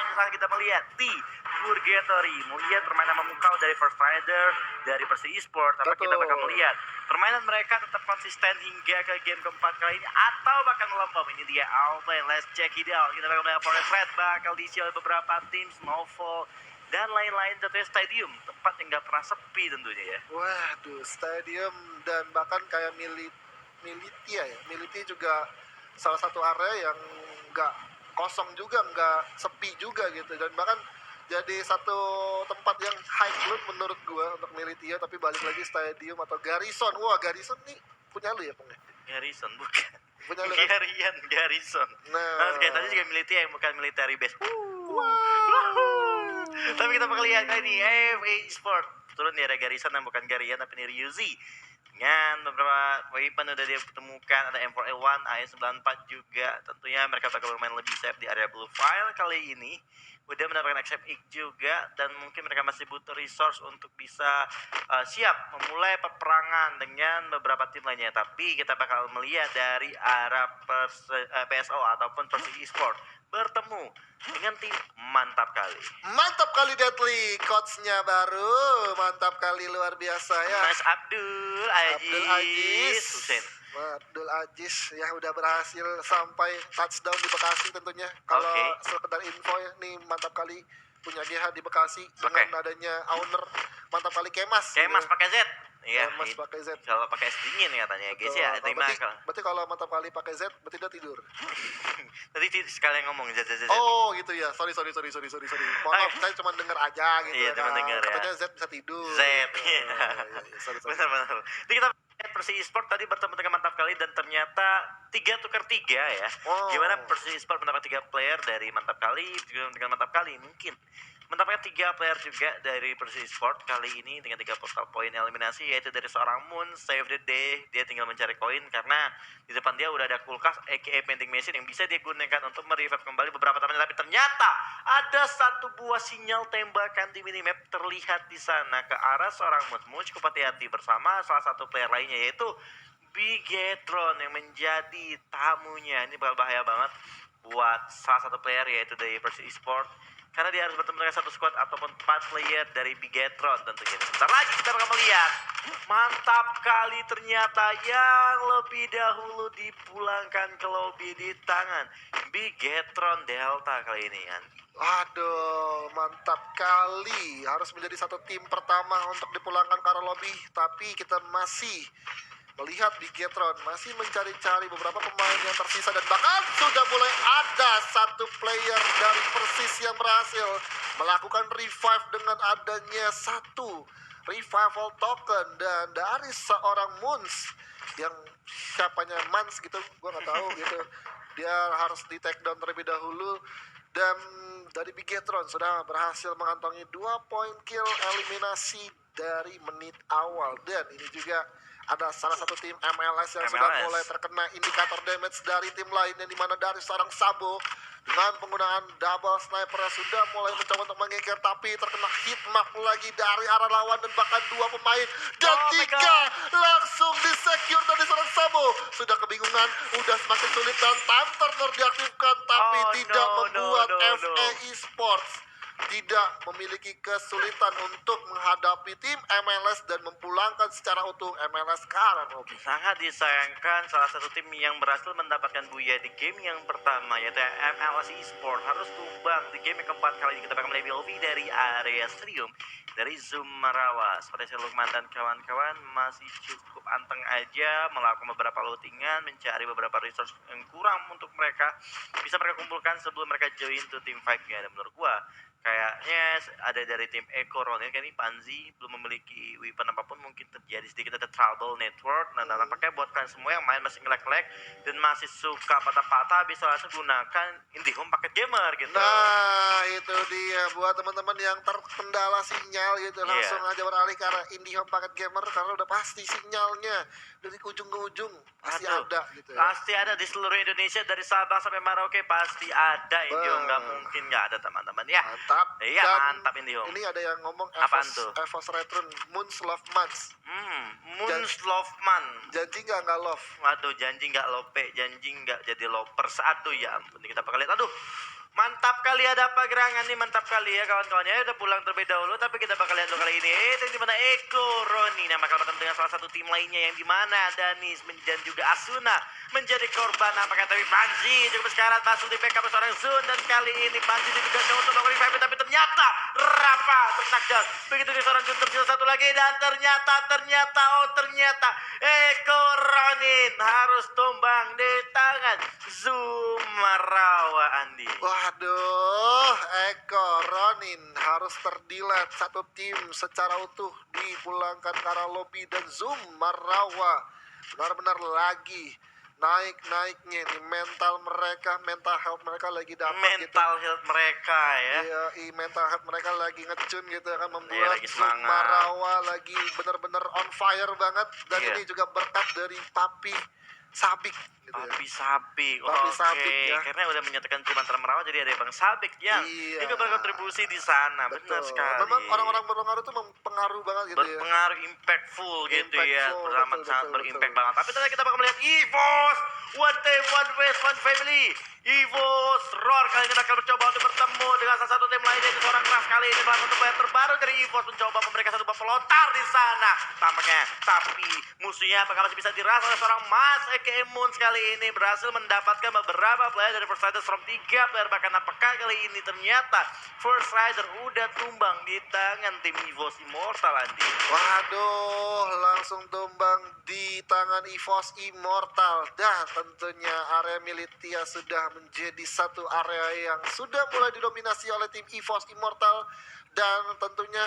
misalnya kita melihat di Purgatory, melihat permainan memukau dari First Rider, dari Persi Esports, apa kita bakal melihat permainan mereka tetap konsisten hingga ke game keempat kali ini atau bahkan melempem. Ini dia Outplay, let's check it out. Kita bakal melihat Forest Red bakal diisi oleh beberapa tim, Snowfall dan lain-lain, tentunya stadium, tempat yang gak pernah sepi tentunya ya. Waduh, stadium dan bahkan kayak Militia ya. Militia juga salah satu area yang nggak kosong juga, nggak sepi juga gitu. Dan bahkan jadi satu tempat yang high load menurut gua untuk Militia, tapi balik lagi stadium atau Garrison. Wah, Garrison nih punya lu ya, Peng? Garrison bukan. Punya lu. Garian Garrison. Nah, kayak tadi juga militer yang bukan military base. Tapi kita bakal lihat kali ini AFA Esport turun di area Garrison dan bukan Garian tapi ini Ryuzi. Dengan beberapa weapon udah dia temukan, ada M4A1, AS94 juga. Tentunya mereka bakal bermain lebih safe di area Blue File kali ini. Udah mendapatkan XFX juga dan mungkin mereka masih butuh resource untuk bisa siap memulai peperangan dengan beberapa tim lainnya. Tapi kita bakal melihat dari arah PSO ataupun Persi Esport bertemu dengan tim mantap kali. Mantap kali Deadly, coachnya baru, mantap kali, luar biasa ya. Mas Abdul Aziz Hussein. Abdul Aziz ya udah berhasil sampai touchdown di Bekasi tentunya. Kalau sekedar info ya, nih mantap kali punya GH di Bekasi dengan adanya owner mantap kali Kemas. Kemas gitu. pakai Z. Iya, Kemas pakai Z. Kalau pakai es dingin katanya guys ya. Berarti kalau mantap kali pakai Z berarti dia tidur. Tadi sekalian ngomong Z. Oh gitu ya. Sorry. Maaf, saya cuma dengar aja gitu. Iya, cuma dengar ya. Katanya Z bisa tidur. Z. Iya. Benar. Jadi kita Persi Esport tadi bertemu dengan mantap kali dan ternyata 3 tukar 3 ya. Gimana Persi Esport mendapatkan 3 player dari mantap kali dengan mantap kali mungkin mendapatkan 3 player juga dari Persi Esport kali ini dengan 3 postal poin eliminasi, yaitu dari seorang Moon Save the Day. Dia tinggal mencari koin karena di depan dia udah ada kulkas aka vending machine yang bisa dia gunakan untuk merevive kembali beberapa temannya. Tapi ternyata ada satu buah sinyal tembakan di minimap terlihat di sana ke arah seorang Moon. Cukup hati-hati bersama salah satu player lainnya yaitu Bigetron yang menjadi tamunya. Ini bakal bahaya banget buat salah satu player yaitu dari Persi Esport karena dia harus bertemu dengan satu squad ataupun 4 player dari Bigetron tentunya. Sebentar lagi kita bakal melihat mantap kali ternyata yang lebih dahulu dipulangkan ke lobby di tangan Bigetron Delta kali ini kan. Waduh, mantap kali. Harus menjadi satu tim pertama untuk dipulangkan ke arah lobby. Tapi kita masih melihat Bigetron masih mencari-cari beberapa pemain yang tersisa. Dan bahkan sudah mulai ada satu player dari Persis yang berhasil melakukan revive dengan adanya satu revival token. Dan dari seorang Moons yang siapanya Mans gitu, gue gak tahu gitu. Dia harus di take down terlebih dahulu. Dan dari Bigetron sudah berhasil mengantongi 2 poin kill eliminasi dari menit awal. Dan ini juga ada salah satu tim MLS yang sudah mulai terkena indikator damage dari tim lain, yang dimana dari seorang Sabo dengan penggunaan double sniper sudah mulai mencoba untuk mengikir, tapi terkena hitmark lagi dari arah lawan dan bahkan 2 pemain dan 3 langsung disecure dari seorang Sabo. Sudah kebingungan, udah semakin sulit dan time turner diaktifkan, tapi tidak membuat FA Esports tidak memiliki kesulitan untuk menghadapi tim MLS dan memulangkan secara utuh MLS ke arah lobby. Sangat disayangkan salah satu tim yang berhasil mendapatkan buya di game yang pertama yaitu MLS Esport harus tumbang di game yang keempat. Kali ini kita bakal melihat lobby dari area stadium dari Zumarawa. Seperti saya Lukman dan kawan-kawan masih cukup anteng aja melakukan beberapa lootingan, mencari beberapa resource yang kurang untuk mereka bisa mereka kumpulkan sebelum mereka join to team fight-nya. Dan menurut gua kayaknya ada dari tim Eko Ronin kan ini Panzi belum memiliki weapon apapun, mungkin terjadi sedikit ada trouble network. Nah, nampaknya buat kalian semua yang main masih nge-lag dan masih suka patah-patah bisa langsung gunakan IndiHome Paket Gamer gitu. Nah, itu dia buat teman-teman yang terkendala sinyal gitu, langsung aja beralih ke arah IndiHome Paket Gamer karena udah pasti sinyalnya dari ujung ke ujung pasti ada gitu ya. Pasti ada di seluruh Indonesia dari Sabang sampai Merauke pasti ada IndiHome, nggak mungkin nggak ada teman-teman ya. Mantap. Iya, dan mantap IndiHome. Ini ada yang ngomong Evos Return Moons Love Mans. Moons Love Man. Janji nggak love. Waduh, janji nggak lope, janji nggak jadi lovers. Aduh ya ampun, kita bakal lihat. Aduh, Mantap kali ada apa gerangan nih, mantap kali ya kawan-kawannya. Udah pulang terlebih dahulu, tapi kita bakal lihat dulu kali ini yang dimana Eko Roni yang bakal bertemu dengan salah satu tim lainnya yang dimana Danis dan juga Asuna menjadi korban. Apakah tapi Panji cukup sekarat masuk di backup seorang Zun, dan kali ini Panji juga untuk melakukan revive, tapi ternyata Rapa tertakjal. Begitu di seorang Zun tersisa satu lagi, dan ternyata Eko Ronin harus tumbang di tangan Zumarawa, Andi. Waduh, Eko Ronin harus terdilat. Satu tim secara utuh dipulangkan ke arah lobby, dan Zumarawa benar-benar lagi naik-naiknya nih mental health mereka lagi dapat mental health mereka ya. Iya, mental health mereka lagi ngecun gitu kan, membuat lagi semangat. Zumarawa lagi benar-benar on fire banget, dan ini juga berkat dari Papi Sabik gitu ya. Papi Sabik, Papi Sabik ya. Karena udah menyatakan tim antara Merawa, jadi ada Bang Sabik yang juga berkontribusi di sana. Benar sekali. Memang orang-orang berpengaruh itu mempengaruhi banget gitu ya. Berpengaruh, impactful gitu ya. Beramat sangat berimpact banget. Tapi tadi kita bakal melihat EVOS, one team, one race, one family. EVOS Roar kali ini akan mencoba untuk bertemu dengan salah satu tim lainnya, itu seorang keras kali ini. Salah satu player terbaru dari EVOS mencoba memberikan satu pelontar di sana tampaknya, tapi musuhnya apakah masih bisa dirasa oleh seorang Mas aka Moon kali ini berhasil mendapatkan beberapa player dari First Riders from 3 player. Bahkan apakah kali ini ternyata First Rider udah tumbang di tangan tim EVOS Immortal, Andi? Waduh, langsung tumbang di tangan EVOS Immortal. Dan tentunya area Militia sudah menjadi satu area yang sudah mulai didominasi oleh tim EVOS Immortal, dan tentunya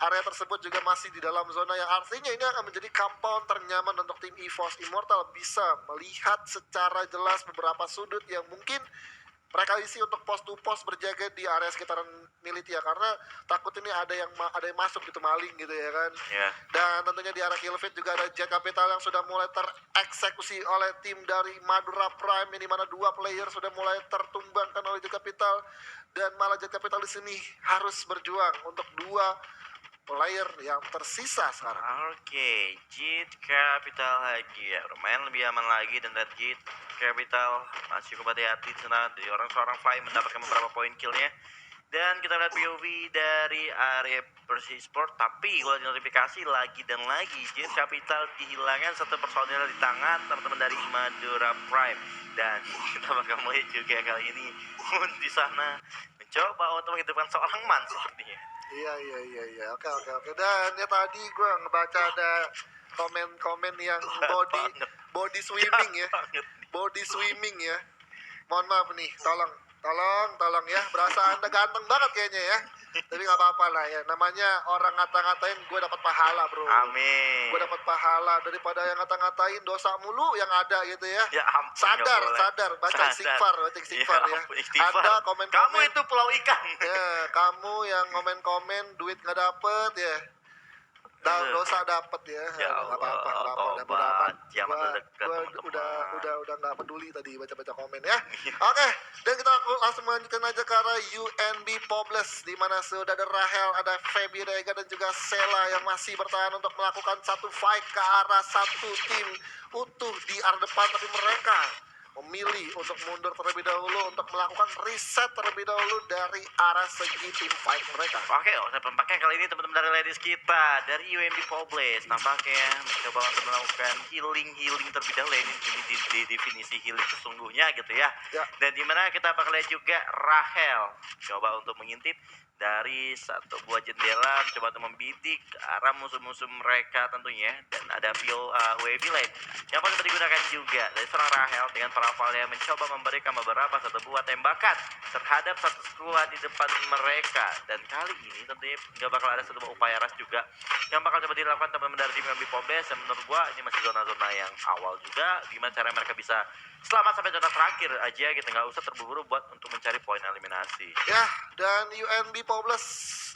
area tersebut juga masih di dalam zona yang artinya ini akan menjadi compound ternyaman untuk tim EVOS Immortal, bisa melihat secara jelas beberapa sudut yang mungkin mereka isi untuk pos to pos berjaga di area sekitaran Militia, karena takut ini ada yang masuk gitu, maling gitu ya kan. Dan tentunya di area Killfit juga ada Jet Capital yang sudah mulai tereksekusi oleh tim dari Madura Prime, ini mana 2 player sudah mulai tertumbangkan oleh Jet Capital, dan malah Jet Capital di sini harus berjuang untuk 2 player yang tersisa sekarang. Oke, Jet Capital lagi ya, lumayan lebih aman lagi, dan Jet Capital masih cukup hati-hati di sana. Dari seorang Fly mendapatkan beberapa poin killnya, dan kita lihat POV dari area Persis Sport. Tapi kalau notifikasi lagi dan lagi, Jet Capital kehilangan satu personil di tangan teman-teman dari Madura Prime, dan kita bakal melihat juga kali ini Moon di sana mencoba untuk menghidupkan seorang Man sepertinya. Iya. Oke. Dan ya tadi gue ngebaca ada komen-komen yang body swimming ya. Body swimming ya. Mohon maaf nih, tolong ya. Berasa Anda ganteng banget kayaknya ya. Tapi nggak apa-apa lah ya. Namanya orang ngata-ngatain, gue dapat pahala, bro. Amin. Gue dapat pahala daripada yang ngata-ngatain dosa mulu yang ada gitu ya. Ya ampun. Sadar, baca istighfar ya. Ada komen-komen. Kamu itu pulau ikan. Ya, kamu yang komen-komen duit nggak dapet ya. Dosa dapet ya. Nggak apa-apa. Udah nggak peduli tadi baca-baca komen ya. Oke, dan kita langsung melanjutkan aja ke arah UNB Pobles, di mana sudah ada Rahel, ada Feby Rega, dan juga Sela yang masih bertahan untuk melakukan satu fight ke arah satu tim utuh di arah depan, tapi mereka memilih untuk mundur terlebih dahulu untuk melakukan reset terlebih dahulu dari arah segi tim fight mereka. Oke, tampaknya kali ini teman-teman dari ladies kita dari UMB Pobles tampaknya mencoba untuk melakukan healing terlebih dahulu. Ini di definisi healing sesungguhnya gitu ya. Dan dimana kita bakal lihat juga Rahel coba untuk mengintip dari satu buah jendela, mencoba untuk membidik arah musuh-musuh mereka tentunya. Dan ada wavy lain yang paling digunakan juga dari seorang Rahel dengan parafalnya, mencoba memberikan beberapa satu buah tembakan terhadap satu squad di depan mereka. Dan kali ini tentunya nggak bakal ada satu upaya rush juga yang bakal coba dilakukan teman-teman dari tim UMB Pobles. Dan menurut gua ini masih zona-zona yang awal juga, gimana cara mereka bisa selamat sampai zona terakhir aja gitu, nggak usah terburu-buru buat untuk mencari poin eliminasi. Ya, dan UNB Pobles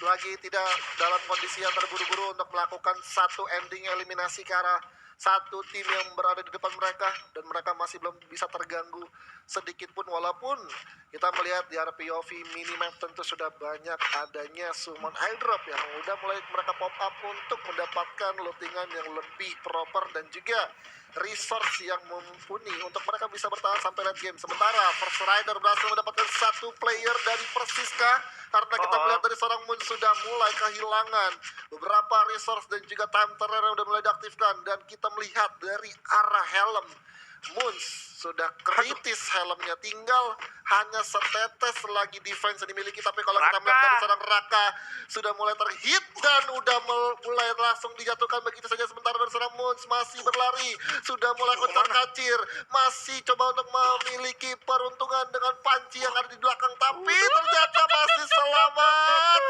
lagi tidak dalam kondisi yang terburu-buru untuk melakukan satu ending eliminasi ke arah satu tim yang berada di depan mereka, dan mereka masih belum bisa terganggu sedikit pun, walaupun kita melihat di RPOV minimap tentu sudah banyak adanya summon airdrop yang udah mulai mereka pop up untuk mendapatkan lootingan yang lebih proper dan juga resource yang mumpuni untuk mereka bisa bertahan sampai late game. Sementara First Rider berhasil mendapatkan satu player dari Persiska karena kita melihat dari seorang Moon sudah mulai kehilangan beberapa resource dan juga time turner yang udah mulai diaktifkan, dan kita melihat dari arah helm Moons sudah kritis helmnya, tinggal hanya setetes lagi defense yang dimiliki. Tapi kalau kita melihat dari seorang Raka sudah mulai terhit dan udah mulai langsung dijatuhkan begitu saja. Sementara dari seorang Moons masih berlari, sudah mulai kocar kacir, masih coba untuk memiliki peruntungan dengan panci yang ada di belakang, tapi ternyata masih selamat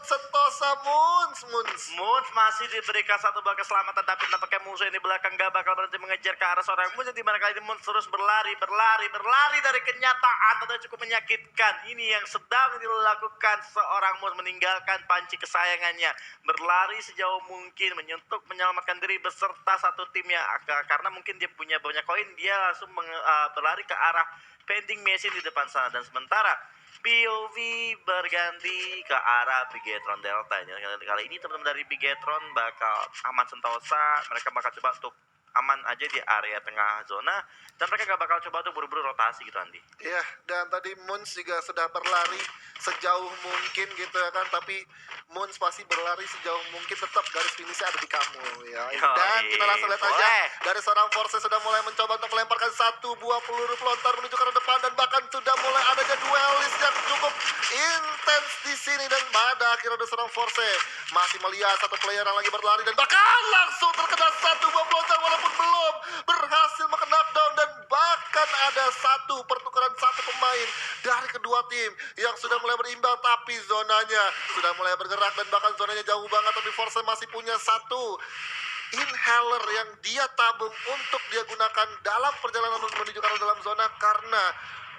sentosa Moons masih diberikan satu buah keselamatan, tapi nampaknya musuh ini belakang gak bakal berhenti mengejar ke arah seorang Moons, di mana kali ini Moons terus berlari dari kenyataan. Tentunya cukup menyakitkan. Ini yang sedang dilakukan seorang Moons, meninggalkan panci kesayangannya, berlari sejauh mungkin menyentuh menyelamatkan diri beserta satu timnya, karena mungkin dia punya banyak koin, dia langsung berlari ke arah vending machine di depan sana. Dan sementara POV berganti ke arah Bigetron Delta. Kali ini teman-teman dari Bigetron bakal aman sentosa. Mereka bakal coba untuk aman aja di area tengah zona, dan mereka gak bakal coba untuk buru-buru rotasi gitu, Andi. Iya, dan tadi Moons juga sudah berlari sejauh mungkin gitu ya kan, tapi Moons pasti berlari sejauh mungkin, tetap garis finishnya ada di kamu ya. Dan kita langsung lihat aja dari seorang Force sudah mulai mencoba untuk melemparkan satu buah peluru pelontar menuju ke arah depan, dan bahkan sudah mulai adanya duelis yang cukup intens di sini. Dan pada akhirnya ada seorang Force masih melihat satu player yang lagi berlari, dan bahkan langsung terkena satu buah pelontar walaupun belum berhasil makan knockdown. Dan bahkan ada satu pertukaran satu pemain dari kedua tim yang sudah mulai berimbang, tapi zonanya sudah mulai bergerak dan bahkan zonanya jauh banget. Tapi Force masih punya satu inhaler yang dia tabung untuk dia gunakan dalam perjalanan menuju ke dalam zona, karena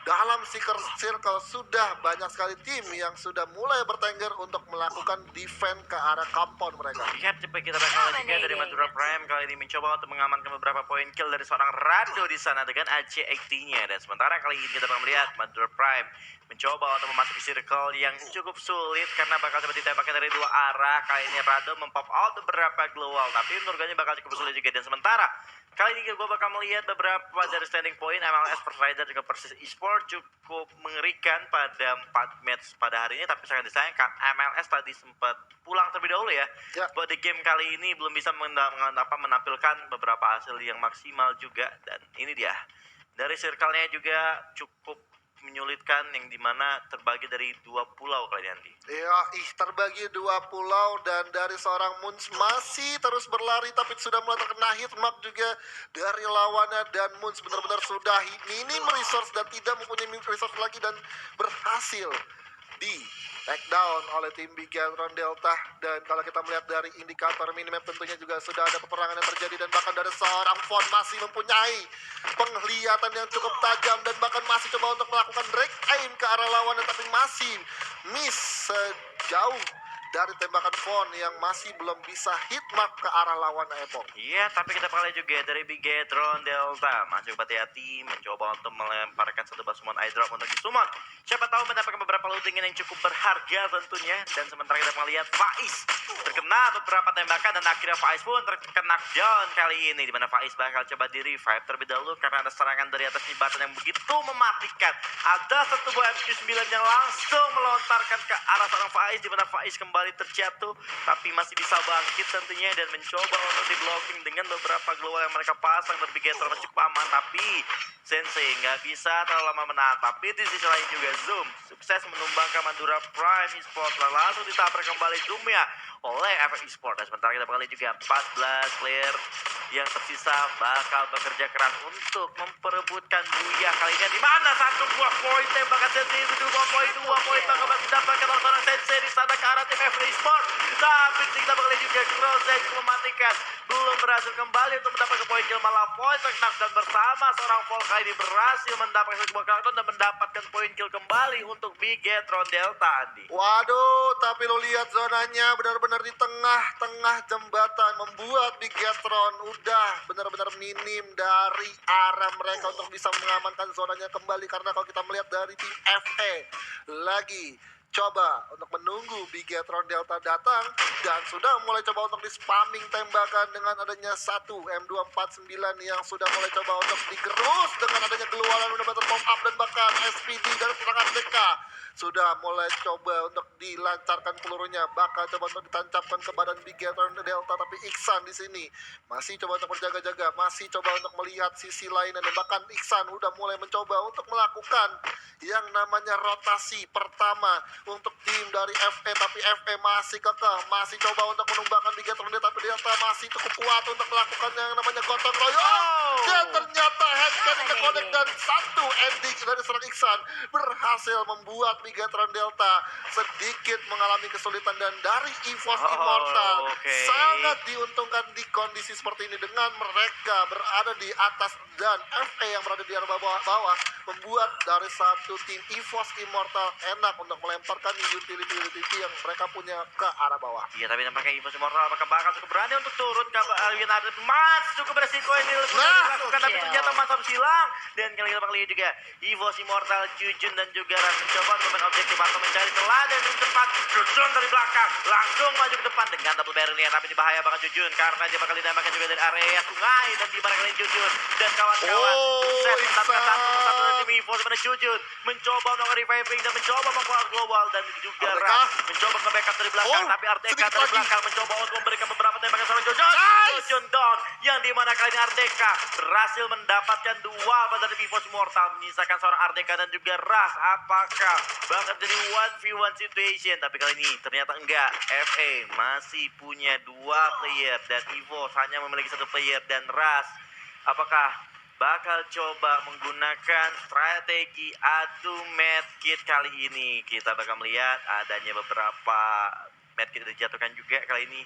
dalam circle sudah banyak sekali tim yang sudah mulai bertengger untuk melakukan defense ke arah compound mereka. Lihat cepat kita bakal juga dari Madura Prime kali ini mencoba untuk mengamankan beberapa poin kill dari seorang Rado di sana dengan AJXT-nya. Dan sementara kali ini kita bakal melihat Madura Prime mencoba untuk memasuki circle yang cukup sulit karena bakal coba ditembaknya dari dua arah. Kali ini Rado mempop out beberapa global, tapi menurutnya bakal cukup sulit juga. Dan sementara kali ini gue bakal melihat beberapa dari standing point MLS, First Rider juga Persis Esports cukup mengerikan pada 4 match pada hari ini. Tapi sangat disayangkan MLS tadi sempat pulang terlebih dahulu ya. Buat di game kali ini belum bisa menampilkan beberapa hasil yang maksimal juga. Dan ini dia, dari circle-nya juga cukup menyulitkan, yang dimana terbagi dari 2 pulau kali ini. Ya, terbagi 2 pulau, dan dari seorang Moons masih terus berlari tapi sudah mulai terkena hitmark juga dari lawannya, dan Moons benar-benar sudah minim resource dan tidak mempunyai resource lagi, dan berhasil di take down oleh tim Bigetron Delta. Dan kalau kita melihat dari indikator minimap tentunya juga sudah ada peperangan yang terjadi, dan bahkan dari seorang Fon masih mempunyai penglihatan yang cukup tajam dan bahkan masih coba untuk melakukan break aim ke arah lawannya, tapi masih miss sejauh dari tembakan Fon yang masih belum bisa hitmark ke arah lawan Epok. Iya, tapi kita bakal lihat juga dari Bigetron Delta masih hati-hati mencoba untuk melemparkan satu basuman airdrop untuk disummon. Siapa tahu mendapatkan beberapa lootingan yang cukup berharga tentunya. Dan sementara kita melihat Faiz terkena beberapa tembakan, dan akhirnya Faiz pun terkena down kali ini, dimana Faiz bakal coba di revive terlebih dahulu karena ada serangan dari atas jembatan yang begitu mematikan. Ada satu buah MQ9 yang langsung melontarkan ke arah seorang Faiz, dimana Faiz kembali terjatuh tapi masih bisa bangkit tentunya dan mencoba untuk di blocking dengan beberapa global yang mereka pasang. Dan Bigetron cukup aman, tapi Sensei nggak bisa terlalu lama menahan. Tapi di sisi lain juga Zoom sukses menumbangkan Madura Prime Esports, langsung ditabrak kembali Zoom-nya oleh FF Esports. Dan sementara kita bakal juga 14 player yang tersisa bakal bekerja keras untuk memperebutkan Buya kali ini, di mana satu buah poin tembakan Sensei itu 2 poin bakal didapatkan oleh seorang Sensei di sana ke arah tim FA Sport. Tapi kita bakal lihat juga Crosshair mematikan. Belum berhasil kembali untuk mendapatkan poin kill, malah voice dan bersama seorang Volca ini berhasil mendapatkan sebuah karton dan mendapatkan poin kill kembali untuk Bigetron Delta, Andi. Waduh, tapi lo lihat zonanya benar-benar di tengah-tengah jembatan, membuat Bigetron udah benar-benar minim dari arah mereka untuk bisa mengamankan zonanya kembali. Karena kalau kita melihat dari tim FA lagi coba untuk menunggu Bigetron Delta datang dan sudah mulai coba untuk di spamming tembakan dengan adanya satu M249 yang sudah mulai coba untuk digerus dengan adanya keluaran benar-benar pop up, dan bahkan SPD dari serangan DK sudah mulai coba untuk dilancarkan pelurunya, bakal coba untuk ditancapkan ke badan Bigetron Delta. Tapi Iksan di sini masih coba untuk berjaga-jaga, masih coba untuk melihat sisi lainnya, dan bahkan Iksan udah mulai mencoba untuk melakukan yang namanya rotasi pertama untuk tim dari FE. Tapi FE masih kekeh, masih coba untuk menumbangkan Bigetron Delta, tapi Delta masih cukup kuat untuk melakukan yang namanya gotong royong. Dan ternyata headcannon connect dan satu ending dari serang Iksan berhasil membuat Bigetron Delta sedikit mengalami kesulitan. Dan dari EVOS Immortal sangat diuntungkan di kondisi seperti ini dengan mereka berada di atas dan FE yang berada di arah bawah membuat dari satu tim EVOS Immortal enak untuk melemparkan utility yang mereka punya ke arah bawah. Iya, tapi nampaknya EVOS Immortal apakah bakal cukup berani untuk turun ke United? Mas, cukup beresiko ini dilakukan, tapi ternyata masam silang. Dan kali ini juga EVOS Immortal, Jujun dan juga Ras mencoba untuk objektif atau mencari celah dan di depan. Jujun dari belakang langsung maju ke depan dengan double barrel-nya, tapi ini bahaya banget Jujun karena dia bakal ditembakkan juga dari area sungai. Dan di mana kali ini Jujun dan kawan-kawan sukses mendapatkan satu dari tim EVOS, mana Jujun mencoba melakukan reviving dan mencoba membuat global, dan juga Ras mencoba ke backup dari belakang, tapi Arteka dari belakang mencoba untuk memberikan beberapa tembakan sama Jujun. Jujun down, yang dimana kali ini Arteka berhasil mendapatkan dua pada tim EVOS Immortal, menyisakan seorang Arteka dan juga Ras. Apakah bakal jadi 1v1 situation? Tapi kali ini ternyata enggak. FA masih punya dua player dan EVOS hanya memiliki satu player. Dan Ras apakah bakal coba menggunakan strategi adu medkit kali ini? Kita bakal melihat adanya beberapa medkit dijatuhkan juga kali ini.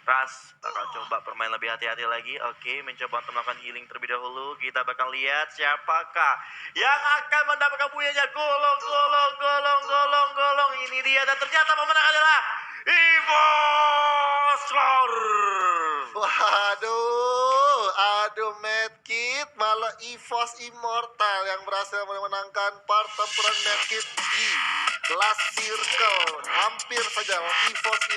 Ras bakal coba bermain lebih hati-hati lagi. Oke, mencoba untuk melakukan healing terlebih dahulu. Kita bakal lihat siapakah yang akan mendapatkan punyanya. Golong. Ini dia, dan ternyata pemenang adalah EVOS. Aduh medkit, malah EVOS Immortal yang berhasil memenangkan pertempuran medkit di Glass Circle. Hampir saja EVOS Immortal